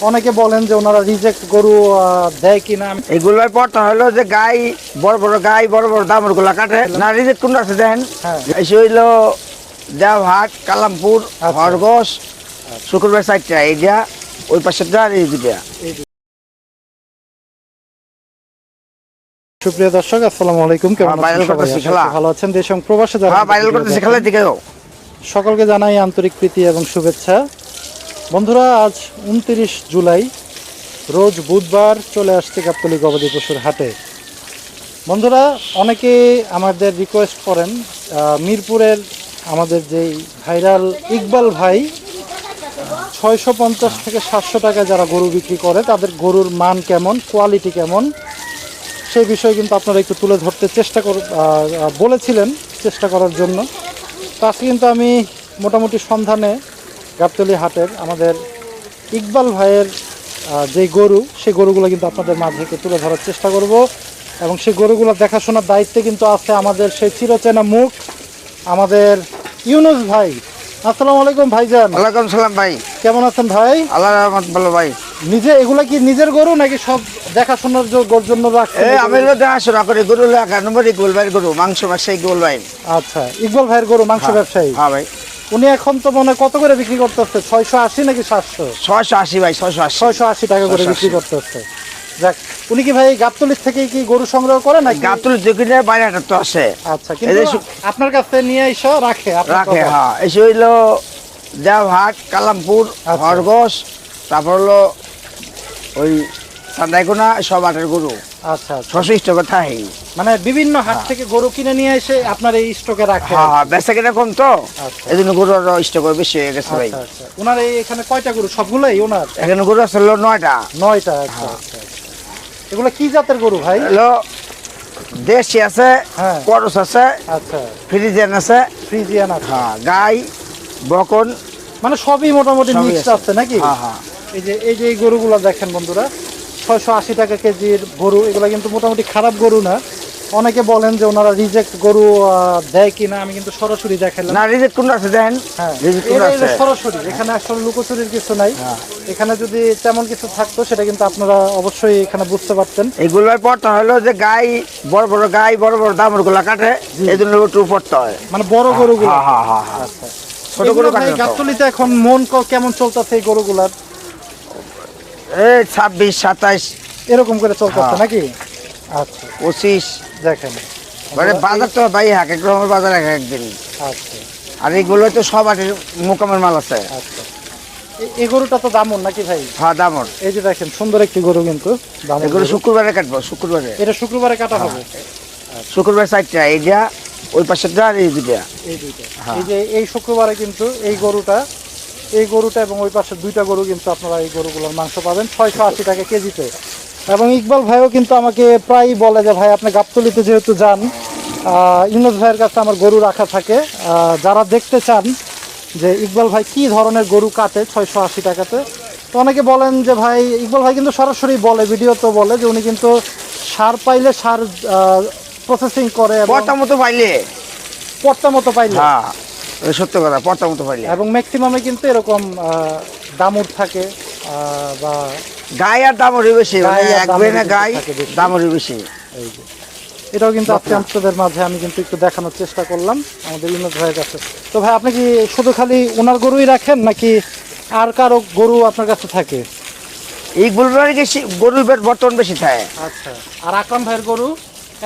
অনেকে বলেন যে ওনারা রিজেক্ট গরু দেয় কিনা। এগুলো পড়তে হলো যে গাই বড় বড় দামর গুলা কাটে না, রিজেক্ট কোনটা আছে দেখেন। এসে হইলো দেওহাট, কালামপুর, খরগোশ, শুক্রবার 4টা, এইটা ওই পাশে এই দুটা। সুপ্রিয় দর্শক, আসসালামু আলাইকুম। কেমন আছেন সবাই? ভালো আছেন? দেশ এবং প্রবাসে যারা ভাইরাল করতেছি খেলা দিকে সকলকে জানাই আন্তরিক প্রীতি এবং শুভেচ্ছা। বন্ধুরা, আজ 29 জুলাই, রোজ বুধবার, চলে আসছে গাবতলী গবাদি পশুর হাটে। বন্ধুরা, অনেকে আমাদের রিকোয়েস্ট করেন মিরপুরের আমাদের যেই ভাইরাল ইকবাল ভাই 650 থেকে 700 টাকা যারা গরু বিক্রি করে, তাদের গরুর মান কেমন, কোয়ালিটি কেমন, সেই বিষয়ে কিন্তু আপনারা একটু তুলে ধরতে বলেছিলেন, চেষ্টা করার জন্য। তো আজকে কিন্তু আমি মোটামুটি সন্ধানে গাবতলী হাটের আমাদের ইকবাল ভাইয়ের যে গরু, সেই গরুগুলো কিন্তু আপনাদের মাঝে তুলে ধরার চেষ্টা করব। এবং সেই গরুগুলো দেখাশোনার দায়িত্বে কিন্তু আছে আমাদের সেই চিরচেনা মুখ, আমাদের ইউনুস ভাই। আসসালামু আলাইকুম ভাইজান। ওয়ালাইকুম সালাম ভাই, কেমন আছেন ভাই? আল্লাহর রহমত ভালো ভাই। এগুলা কি নিজের গরু নাকি সব দেখাশোনার জন্য রাখছেন? আমি দেখাশোনা করি গরু, 1 নম্বর ইকবাল ভাইয়ের গরু, মাংস ব্যবসায়ী ইকবাল ভাই। আচ্ছা, ইকবাল ভাইয়ের গরু মাংস ব্যবসায়ী। হ্যাঁ ভাই। উনি এখন তো মনে কত করে বিক্রি করতেছে? 680 নাকি 700? 680 ভাই, 680 টাকা করে বিক্রি করতেছে। যাক, উনি কি ভাই গাবতলীর থেকে কি গরু সংগ্রহ করে নাকি? গাবতলীর থেকে বাইরে হাটে তো আছে। আচ্ছা, কিন্তু আপনার কাছে নিয়ে এসে রাখে? হ্যাঁ। এসে হইলো দেওহাট, কালামপুর, খরগোশ, তারপর হলো ওই চান্দাইকোনা, সব হাটের গরু। আচ্ছা, 600 টাকা থাকে। মানে বিভিন্ন হাট থেকে গরু কিনে নিয়ে এসে আপনার এই স্টকে রাখে? হ্যাঁ, বেচা কিনা কম তো, এই জন্য গরু স্টক বেশি হয়ে গেছে ভাই। আচ্ছা, ওনার এখানে কয়টা গরু? সবগুলোই ওনার এখানে গরু আছে 9টা। আচ্ছা। এগুলো কি জাতের গরু ভাই? হলো দেশি আছে, করস আছে, আচ্ছা, ফ্রিজিয়ান আছে। হ্যাঁ, গাই, বকন, মানে সবই মোটামুটি মিক্সড আছে নাকি? হ্যাঁ। এই যে গরুগুলো দেখেন বন্ধুরা, 680 টাকা কেজির গরু। এগুলো কিন্তু মোটামুটি খারাপ গরু না। অনেকে বলেন যে ওনারা রিজেক্ট গরু দেয় কিনা। আমি কিন্তু সরাসরি দেখালাম না, রিজেক্ট কোনটা আছে দেখেন। সরাসরি, এখানে আসলে লুকোচুরির কিছু নাই। এখানে যদি তেমন কিছু থাকতো সেটা কিন্তু আপনারা অবশ্যই এখানে বুঝতে পারতেন। এগুলো পড়তে হলো যে গাই বড় বড় দামর গুলা কাটে, এই জন্য একটু পড়তে হয়, মানে বড় গরুগুলো। আচ্ছা, ছোট গরু কাটে। গাবতলীতে এখন মন কেমন চলতেছে এই গরুগুলার? এই 26, 27 এরকম করে চলতেছে নাকি? আচ্ছা, 25 দেখেন। মানে বাজার তো ভাই এক রকমের বাজার একদিন। আচ্ছা, আর এইগুলো তো সব হাটের মোকামের মাল আছে। আচ্ছা, এই গরুটা তো দামন নাকি ভাই? হ্যাঁ, দামর। এই যে দেখেন, সুন্দর একটি গরু কিন্তু। এগুলো শুক্রবারে কাটবো, শুক্রবারে। এটা শুক্রবারে কাটা হবে? শুক্রবার 4টা, এইটা ওই পাশেরটা আর এই দুইটা। এই যে এই শুক্রবারে কিন্তু এই গরুটা এবং ওই পাশের 2টা গরু কিন্তু আপনারা এই গরুগুলোর মাংস পাবেন 680 টাকা কেজিতে। এবং ইকবাল ভাইও কিন্তু আমাকে প্রায়ই বলে যে ভাই, আপনি গাবতলীতে যেহেতু যান, ইউনুস ভাইয়ের কাছে আমার গরু রাখা থাকে। যারা দেখতে চান যে ইকবাল ভাই কি ধরনের গরু কাটে 680 টাকাতে, তো অনেকে বলেন যে ভাই, ইকবাল ভাই কিন্তু সরাসরি বলে, ভিডিও তো বলে যে উনি কিন্তু সার পাইলে সার প্রসেসিং করে, পর্তা মতো পাইলে। হ্যাঁ, সত্য কথা, পর্তা মতো পাইলে। এবং ম্যাক্সিমামে কিন্তু এরকম দামুর থাকে, বা গাই আর দামরই বেশি, গাই দামরই বেশি। এটাও কিন্তু আজকে আপনাদের মাঝে আমি কিন্তু একটু দেখানোর চেষ্টা করলাম আমাদের ইউনুস ভাইয়ের কাছে। তো ভাই, আপনি কি শুধু খালি ওনার গরুই রাখেন নাকি আর কারো গরু আপনার কাছে থাকে? এই গরুর বর্তমান বেশি থাকে। আচ্ছা, আর আকরাম ভাইয়ের গরু?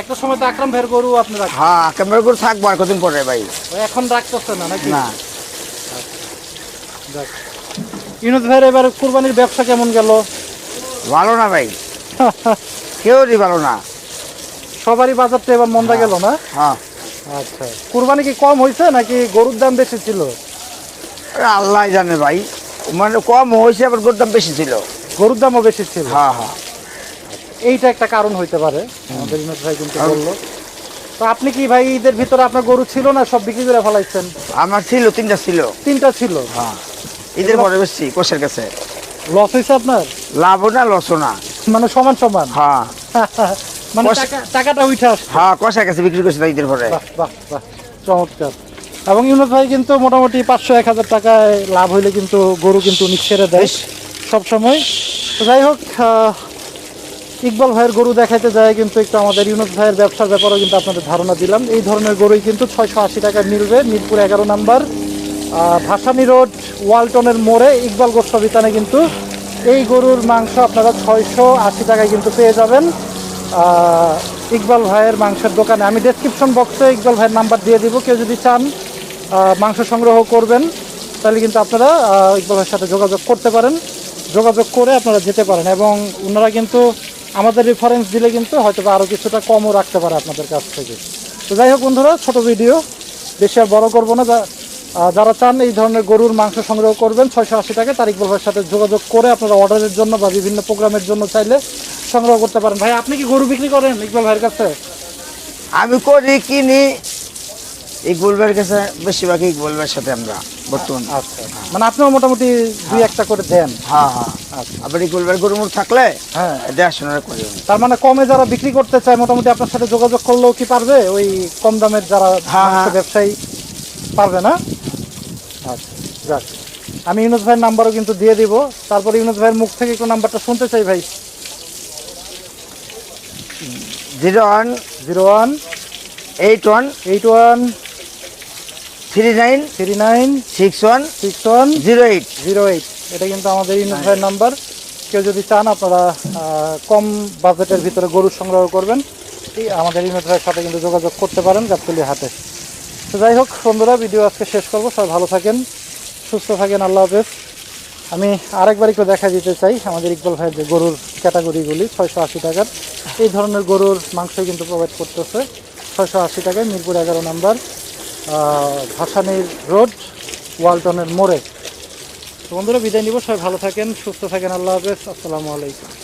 একটা সময় তো আকরাম ভাইয়ের গরু আপনি রাখেন? হ্যাঁ, আকরাম ভাইয়ের গরু থাকবো আর কতদিন পরে ভাই। এখন রাখতেছে না নাকি? না। ইউনুস ভাইয়ের এবার কুরবানির ব্যবসা কেমন গেল? ভালো না ভাই, কেউই ভালো না। সবারই বাজারটা এবার মন্দা গেল না? হ্যাঁ। আচ্ছা, কুরবানি কি কম হয়েছে নাকি গরুর দাম বেশি ছিল? আল্লাহ জানে ভাই, মানে কম হয়েছে, আবার গরুর দাম বেশি ছিল। গরুর দামও বেশি ছিল? হ্যাঁ। এইটা একটা কারণ হইতে পারে, আমাদের ইউনুস ভাই কিন্তু বললো। তো আপনি কি ভাই ঈদের ভিতরে আপনার গরু ছিল না, সব বিক্রি করে ফেলাইছেন? আমার ছিল 3টা ছিল। 3টা ছিল? হ্যাঁ, ঈদের পরে বেশি কোষের কাছে। লস হয়েছে আপনার? লাভও না লসও না, মানে সমান? হ্যাঁ। মানে টাকাটা উঠে আসছে? হ্যাঁ, কষার কাছে বিক্রি করছে ঈদের পরে। বাহ, চমৎকার। এবং ইউনুস ভাই কিন্তু মোটামুটি 500-1000 টাকায় লাভ হইলে কিন্তু গরু কিন্তু উনি ছেড়ে দেয়। সবসময়। তো যাই হোক, ইকবাল ভাইয়ের গরু দেখাইতে যায় কিন্তু একটু আমাদের ইউনুস ভাইয়ের ব্যবসার ব্যাপারেও কিন্তু আপনাদের ধারণা দিলাম। এই ধরনের গরুই কিন্তু 680 টাকায় মিলবে মিরপুর 11 নাম্বার ভাসানী রোড ওয়ালটনের মোড়ে ইকবাল গোস্ত বিতানে কিন্তু এই গরুর মাংস আপনারা 680 টাকায় কিন্তু পেয়ে যাবেন ইকবাল ভাইয়ের মাংসের দোকানে। আমি ডেসক্রিপশন বক্সে ইকবাল ভাইয়ের নাম্বার দিয়ে দিব, কেউ যদি চান মাংস সংগ্রহ করবেন তাহলে কিন্তু আপনারা ইকবাল ভাইয়ের সাথে যোগাযোগ করতে পারেন, যোগাযোগ করে আপনারা যেতে পারেন এবং ওনারা কিন্তু আমাদের রেফারেন্স দিলে কিন্তু হয়তো বা আরও কিছুটা কমও রাখতে পারে আপনাদের কাছ থেকে। তো যাই হোক বন্ধুরা, ছোট ভিডিও, বেশি আর বড় করবো না। যারা চান এই ধরনের গরুর মাংস সংগ্রহ করবেন 680 টাকায়, তার ইকবাল ভাইয়ের সাথে যোগাযোগ করে আপনারা অর্ডারের জন্য বা বিভিন্ন প্রোগ্রামের জন্য চাইলে সংগ্রহ করতে পারেন। ভাই আপনি কি গরু বিক্রি করেন ইকবাল ভাইয়ের কাছে? আমি করি, কিনি ইকবাল ভাইয়ের কাছে, বেশিরভাগই ইকবাল ভাইয়ের সাথে আমরা বর্তমান। আচ্ছা, মানে আপনিও মোটামুটি দুই একটা করে দেন? হ্যাঁ হ্যাঁ, আবার ইকবাল ভাইয়ের গরু মুর থাকলে হ্যাঁ দেখাশোনা করি। তার মানে কমে যারা বিক্রি করতে চায় মোটামুটি আপনার সাথে যোগাযোগ করলেও কি পারবে? ওই কম দামের যারা মাংস ব্যবসায়ী পারবে না? আচ্ছা, যাক, আমি ইউনুস ভাইয়ের নাম্বারও কিন্তু দিয়ে দিব। তারপরে ইউনুস ভাইয়ের মুখ থেকে একটু নাম্বারটা শুনতে চাই ভাই। 01 01 81 81 39 39 61 61 08 08। এটা কিন্তু আমাদের ইউনুস ভাইয়ের নাম্বার। কেউ যদি চান আপনারা কম বাজেটের ভিতরে গরু সংগ্রহ করবেন, আমাদের ইউনুস ভাইয়ের সাথে কিন্তু যোগাযোগ করতে পারেন গাবতলী হাটে। তো যাই হোক বন্ধুরা, ভিডিও আজকে শেষ করবো। সবাই ভালো থাকেন, সুস্থ থাকেন, আল্লাহ হাফেজ। আমি আরেকবার একটু দেখা দিতে চাই আমাদের ইকবাল ভাইয়ের যে গরুর ক্যাটাগরিগুলি 680 টাকার এই ধরনের গরুর মাংস কিন্তু প্রোভাইড করতেছে 680 টাকায় মিরপুর 11 নাম্বার ভাসানীর রোড ওয়ালটনের মোড়ে। তো বন্ধুরা বিদায় নিব, সবাই ভালো থাকেন, সুস্থ থাকেন, আল্লাহ হাফেজ, আসসালামু আলাইকুম।